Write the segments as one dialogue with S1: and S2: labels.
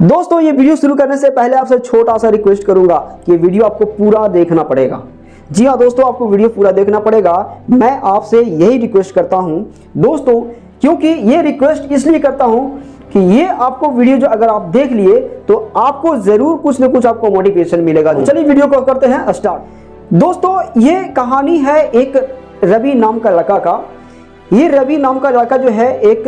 S1: दोस्तों ये वीडियो शुरू करने से पहले आपसे छोटा सा रिक्वेस्ट करूंगा कि ये वीडियो आपको पूरा देखना पड़ेगा। जी हाँ दोस्तों, आपको वीडियो पूरा देखना पड़ेगा। मैं आपसे यही रिक्वेस्ट करता हूं दोस्तों, क्योंकि ये रिक्वेस्ट इसलिए करता हूं कि ये आपको वीडियो जो अगर आप देख लिए तो आपको जरूर कुछ ना कुछ आपको मोटिवेशन मिलेगा। चलिए वीडियो को करते हैं स्टार्ट। दोस्तों ये कहानी है एक रवि नाम का लड़का का। ये रवि नाम का लड़का जो है एक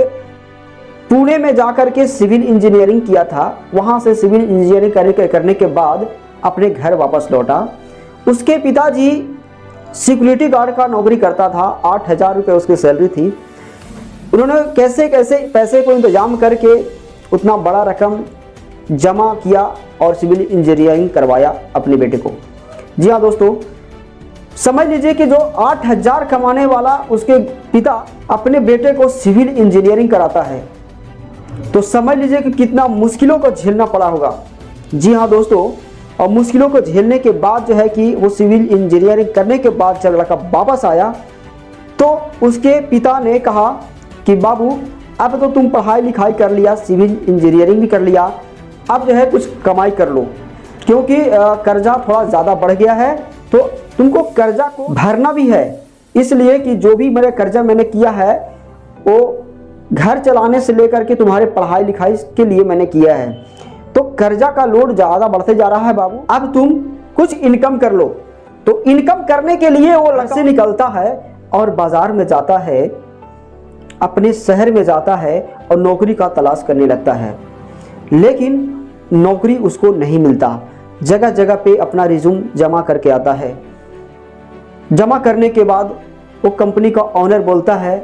S1: पुणे में जाकर के सिविल इंजीनियरिंग किया था। वहां से सिविल इंजीनियरिंग करने के बाद अपने घर वापस लौटा। उसके पिताजी सिक्योरिटी गार्ड का नौकरी करता था, 8,000 रुपये उसकी सैलरी थी। उन्होंने कैसे कैसे पैसे को इंतजाम करके उतना बड़ा रकम जमा किया और सिविल इंजीनियरिंग करवाया अपने बेटे को। जी हाँ दोस्तों, समझ लीजिए कि जो 8,000 कमाने वाला उसके पिता अपने बेटे को सिविल इंजीनियरिंग कराता है, तो समझ लीजिए कि कितना मुश्किलों को झेलना पड़ा होगा। जी हाँ दोस्तों, और मुश्किलों को झेलने के बाद जो है कि वो सिविल इंजीनियरिंग करने के बाद जब लड़का वापस आया तो उसके पिता ने कहा कि बाबू अब तो तुम पढ़ाई लिखाई कर लिया, सिविल इंजीनियरिंग भी कर लिया, अब जो है कुछ कमाई कर लो, क्योंकि कर्जा थोड़ा ज़्यादा बढ़ गया है तो तुमको कर्जा को भरना भी है। इसलिए कि जो भी मेरा कर्जा मैंने किया है वो घर चलाने से लेकर के तुम्हारे पढ़ाई लिखाई के लिए मैंने किया है, तो कर्जा का लोड ज़्यादा बढ़ते जा रहा है बाबू, अब तुम कुछ इनकम कर लो। तो इनकम करने के लिए वो लड़का से निकलता है और बाजार में जाता है, अपने शहर में जाता है और नौकरी का तलाश करने लगता है। लेकिन नौकरी उसको नहीं मिलता। जगह जगह पे अपना रिज्यूम जमा करके आता है। जमा करने के बाद वो कंपनी का ऑनर बोलता है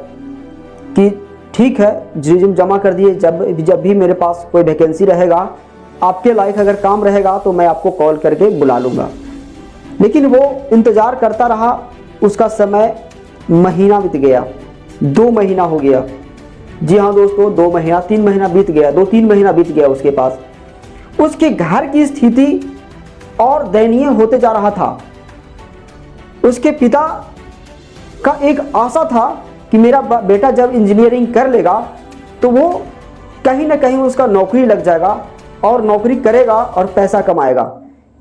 S1: कि ठीक है, रिज्यूम जमा कर दिए, जब भी मेरे पास कोई वैकेंसी रहेगा, आपके लायक अगर काम रहेगा तो मैं आपको कॉल करके बुला लूँगा। लेकिन वो इंतज़ार करता रहा। उसका समय महीना बीत गया, 2 महीना हो गया। जी हाँ दोस्तों, 2 महीना, 3 महीना बीत गया, 2-3 महीना बीत गया उसके पास। उसके घर की स्थिति और दयनीय होते जा रहा था। उसके पिता का एक आशा था कि मेरा बेटा जब इंजीनियरिंग कर लेगा तो वो कहीं ना कहीं उसका नौकरी लग जाएगा और नौकरी करेगा और पैसा कमाएगा।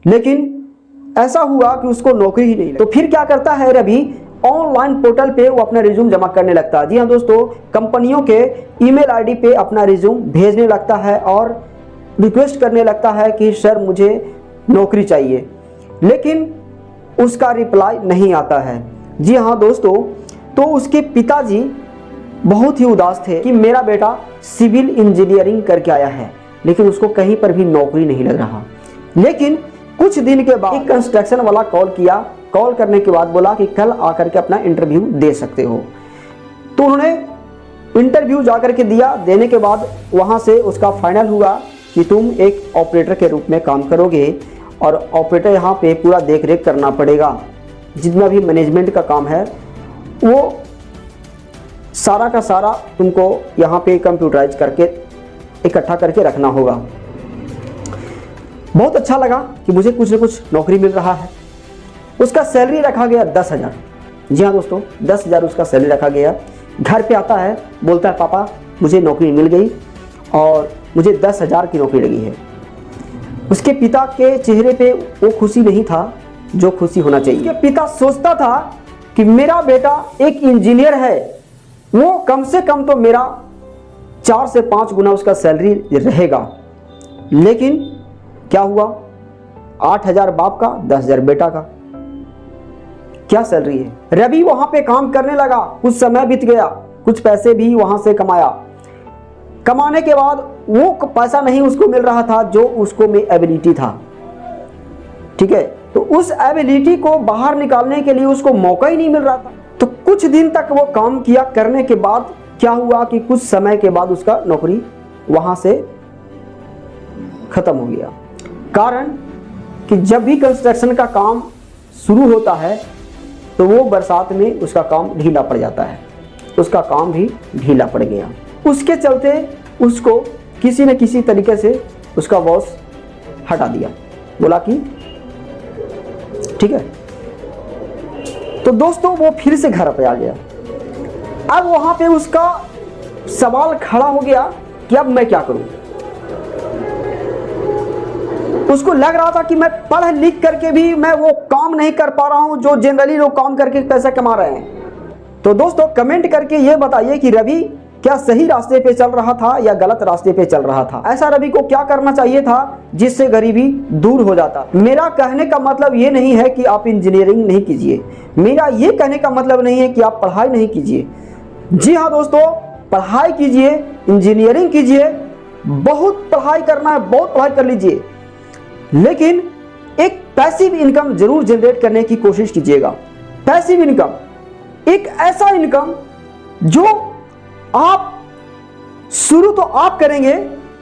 S1: लेकिन ऐसा हुआ कि उसको नौकरी ही नहीं लगी। तो फिर क्या करता है रवि, ऑनलाइन पोर्टल पे वो अपना रिज्यूम जमा करने लगता है। जी हाँ दोस्तों, कंपनियों के ईमेल आईडी पे अपना रिज्यूम भेजने लगता है और रिक्वेस्ट करने लगता है कि सर मुझे नौकरी चाहिए, लेकिन उसका रिप्लाई नहीं आता है। जी हाँ दोस्तों, तो उसके पिताजी बहुत ही उदास थे कि मेरा बेटा सिविल इंजीनियरिंग करके आया है लेकिन उसको कहीं पर भी नौकरी नहीं लग रहा। लेकिन कुछ दिन के बाद एक कंस्ट्रक्शन वाला कॉल किया। कॉल करने के बाद बोला कि कल आकर के अपना इंटरव्यू दे सकते हो। तो उन्होंने इंटरव्यू जाकर के दिया। देने के बाद वहाँ से उसका फाइनल हुआ कि तुम एक ऑपरेटर के रूप में काम करोगे और ऑपरेटर यहाँ पे पूरा देख रेख करना पड़ेगा। जितना भी मैनेजमेंट का काम है वो सारा का सारा तुमको यहाँ पे कंप्यूटराइज करके इकट्ठा करके रखना होगा। बहुत अच्छा लगा कि मुझे कुछ न कुछ नौकरी मिल रहा है। उसका सैलरी रखा गया 10,000। जी हाँ दोस्तों, 10,000 उसका सैलरी रखा गया। घर पे आता है, बोलता है पापा मुझे नौकरी मिल गई और मुझे 10,000 की नौकरी लगी है। उसके पिता के चेहरे पे वो खुशी नहीं था जो खुशी होना चाहिए। उसके पिता सोचता था कि मेरा बेटा एक इंजीनियर है, वो कम से कम तो मेरा 4 से 5 गुना उसका सैलरी रहेगा। लेकिन क्या हुआ, 8,000 बाप का, 10,000 बेटा का। क्या सैलरी है। रवि वहां पे काम करने लगा, कुछ समय बीत गया, कुछ पैसे भी वहां से कमाया। कमाने के बाद वो पैसा नहीं उसको मिल रहा था जो उसको में एबिलिटी था। ठीक है, तो उस एबिलिटी को बाहर निकालने के लिए उसको मौका ही नहीं मिल रहा था। तो कुछ दिन तक वो काम किया। करने के बाद क्या हुआ कि कुछ समय के बाद उसका नौकरी वहां से खत्म हो गया। कारण कि जब भी कंस्ट्रक्शन का काम शुरू होता है तो वो बरसात में उसका काम ढीला पड़ जाता है। उसका काम भी ढीला पड़ गया। उसके चलते उसको किसी न किसी तरीके से उसका बॉस हटा दिया। बोला कि ठीक है। तो दोस्तों वो फिर से घर पे आ गया। अब वहां पे उसका सवाल खड़ा हो गया कि अब मैं क्या करूं। उसको लग रहा था कि मैं पढ़ लिख करके भी मैं वो काम नहीं कर पा रहा हूं जो जनरली लोग काम करके पैसा कमा रहे हैं। तो दोस्तों कमेंट करके ये बताइए कि रवि क्या सही रास्ते पे चल रहा था या गलत रास्ते पे चल रहा था। ऐसा रवि को क्या करना चाहिए था जिससे गरीबी दूर हो जाता। मेरा कहने का मतलब ये नहीं है कि आप इंजीनियरिंग नहीं कीजिए, मेरा ये कहने का मतलब नहीं है कि आप पढ़ाई नहीं कीजिए। जी हाँ दोस्तों, पढ़ाई कीजिए, इंजीनियरिंग कीजिए, बहुत पढ़ाई करना है बहुत पढ़ाई कर लीजिए, लेकिन एक पैसिव इनकम जरूर जनरेट करने की कोशिश कीजिएगा। पैसिव इनकम एक ऐसा इनकम जो आप शुरू तो आप करेंगे,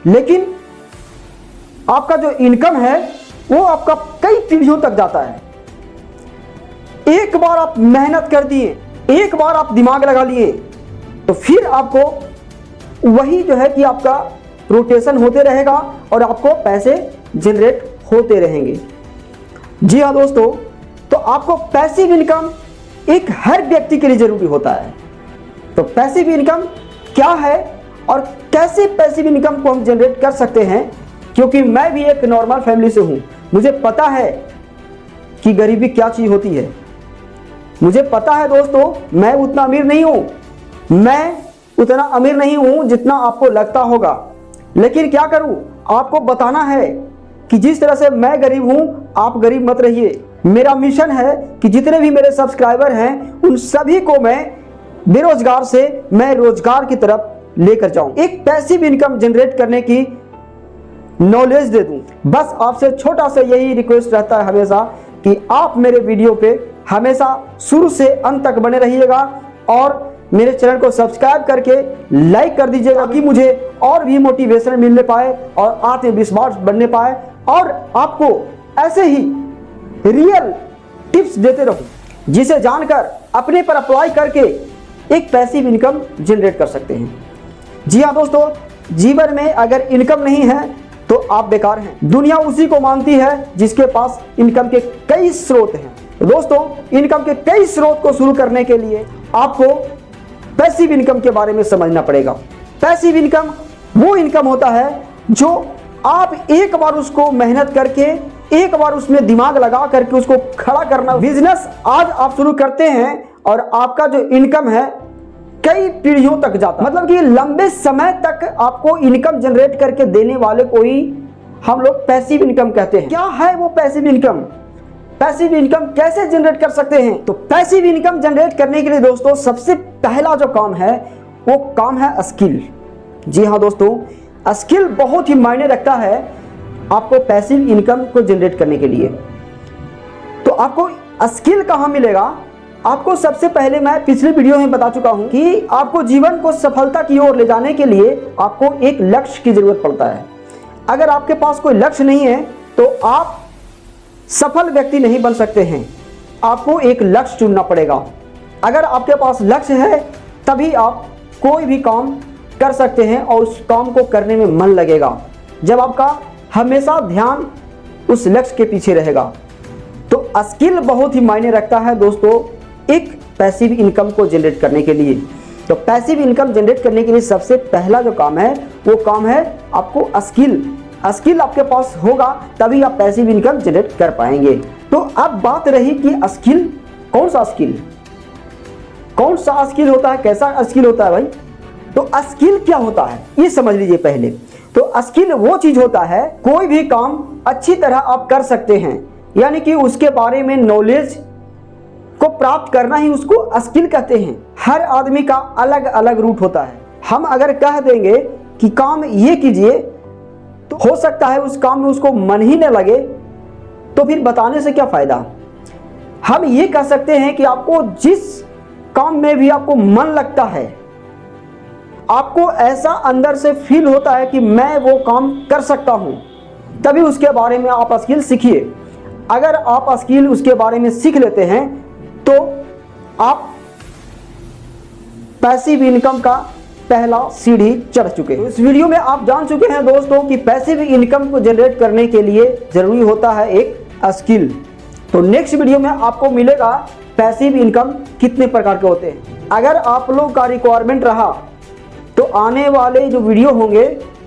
S1: लेकिन आपका जो इनकम है वो आपका कई पीढ़ियों तक जाता है। एक बार आप मेहनत कर दिए, एक बार आप दिमाग लगा लिए, तो फिर आपको वही जो है कि आपका रोटेशन होते रहेगा और आपको पैसे जनरेट होते रहेंगे। जी हाँ दोस्तों, तो आपको पैसिव इनकम एक हर व्यक्ति के लिए जरूरी होता है। तो पैसिव इनकम क्या है और कैसे पैसिव इनकम को हम जनरेट कर सकते हैं, क्योंकि मैं भी एक नॉर्मल फैमिली से हूं, मुझे पता है कि गरीबी क्या चीज होती है। मुझे पता है दोस्तों, मैं उतना अमीर नहीं हूं, मैं उतना अमीर नहीं हूं जितना आपको लगता होगा, लेकिन क्या करूं, आपको बताना है कि जिस तरह से मैं गरीब हूं आप गरीब मत रहिए। मेरा मिशन है कि जितने भी मेरे सब्सक्राइबर हैं उन सभी को मैं बेरोजगार से मैं रोजगार की तरफ लेकर जाऊं, एक पैसिव इनकम जनरेट करने की नॉलेज दे दूं। बस आपसे छोटा सा यही रिक्वेस्ट रहता है हमेशा कि आप मेरे वीडियो पे हमेशा शुरू से अंत तक बने रहिएगा और मेरे चैनल को सब्सक्राइब करके लाइक कर दीजिएगा कि मुझे और भी मोटिवेशन मिलने पाए और आत्मविश्वास बढ़ने पाए और आपको ऐसे ही रियल टिप्स देते रहूं जिसे जानकर अपने पर अप्लाई करके एक पैसिव इनकम जनरेट कर सकते हैं। जी हाँ दोस्तों, जीवन में अगर इनकम नहीं है तो आप बेकार हैं। दुनिया उसी को मानती है जिसके पास इनकम के कई स्रोत हैं। तो दोस्तों, इनकम के कई स्रोत को शुरू करने के लिए आपको पैसिव इनकम के बारे में समझना पड़ेगा। पैसिव इनकम वो इनकम होता है जो आप एक बार उसको मेहनत करके, एक बार उसमें दिमाग लगा करके उसको खड़ा करना। बिजनेस आज आप शुरू करते हैं और आपका जो इनकम है कई पीढ़ियों तक जाता है, मतलब कि लंबे समय तक आपको इनकम जनरेट करके देने वाले को ही हम लोग पैसिव इनकम कहते हैं। क्या है वो पैसिव इनकम? पैसिव इनकम कैसे जनरेट कर सकते हैं? तो पैसिव इनकम जनरेट करने के लिए दोस्तों सबसे पहला जो काम है वो काम है स्किल। जी हाँ दोस्तों, स्किल बहुत ही मायने रखता है आपको पैसिव इनकम को जनरेट करने के लिए। तो आपको स्किल कहाँ मिलेगा? आपको सबसे पहले मैं पिछले वीडियो में बता चुका हूं कि आपको जीवन को सफलता की ओर ले जाने के लिए आपको एक लक्ष्य की जरूरत पड़ता है। अगर आपके पास कोई लक्ष्य नहीं है तो आप सफल व्यक्ति नहीं बन सकते हैं। आपको एक लक्ष्य चुनना पड़ेगा। अगर आपके पास लक्ष्य है तभी आप कोई भी काम कर सकते हैं और उस काम को करने में मन लगेगा, जब आपका हमेशा ध्यान उस लक्ष्य के पीछे रहेगा। तो स्किल बहुत ही मायने रखता है दोस्तों एक पैसिव इनकम को जनरेट करने के लिए। तो पैसिव इनकम जनरेट करने के लिए सबसे पहला जो काम है वो काम है आपको स्किल। स्किल आपके पास होगा तभी आप पैसिव इनकम जनरेट कर पाएंगे। तो अब बात रही कि स्किल, कौन सा स्किल, कौन सा स्किल होता है, कैसा स्किल होता है भाई? तो स्किल क्या होता है ये समझ लीजिए पहले। तो स्किल वो चीज होता है, कोई भी काम अच्छी तरह आप कर सकते हैं, यानी कि उसके बारे में नॉलेज को प्राप्त करना ही उसको स्किल कहते हैं। हर आदमी का अलग अलग रूट होता है। हम अगर कह देंगे कि काम ये कीजिए तो हो सकता है उस काम में उसको मन ही न लगे, तो फिर बताने से क्या फायदा। हम ये कह सकते हैं कि आपको जिस काम में भी आपको मन लगता है, आपको ऐसा अंदर से फील होता है कि मैं वो काम कर सकता हूं, तभी उसके बारे में आप स्किल सीखिए। अगर आप स्किल उसके बारे में सीख लेते हैं तो आप पैसिव इनकम का पहला सीढ़ी चढ़ चुके हैं। तो इस वीडियो में आप जान चुके हैं दोस्तों कि पैसिव इनकम को जनरेट करने के लिए जरूरी होता है एक स्किल। तो नेक्स्ट वीडियो में आपको मिलेगा पैसिव इनकम कितने प्रकार के होते हैं। अगर आप लोग का रिक्वायरमेंट रहा तो आने वाले जो वीडियो होंगे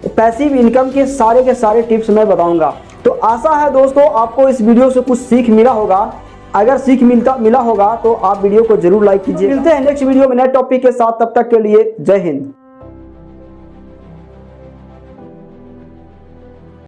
S1: पैसिव इनकम के सारे टिप्स मैं बताऊंगा। तो आशा है दोस्तों आपको इस वीडियो से कुछ सीख मिला होगा। अगर सीख मिला होगा तो आप वीडियो को जरूर लाइक कीजिए। मिलते हैं नेक्स्ट वीडियो में नए टॉपिक के साथ, तब तक के लिए जय हिंद।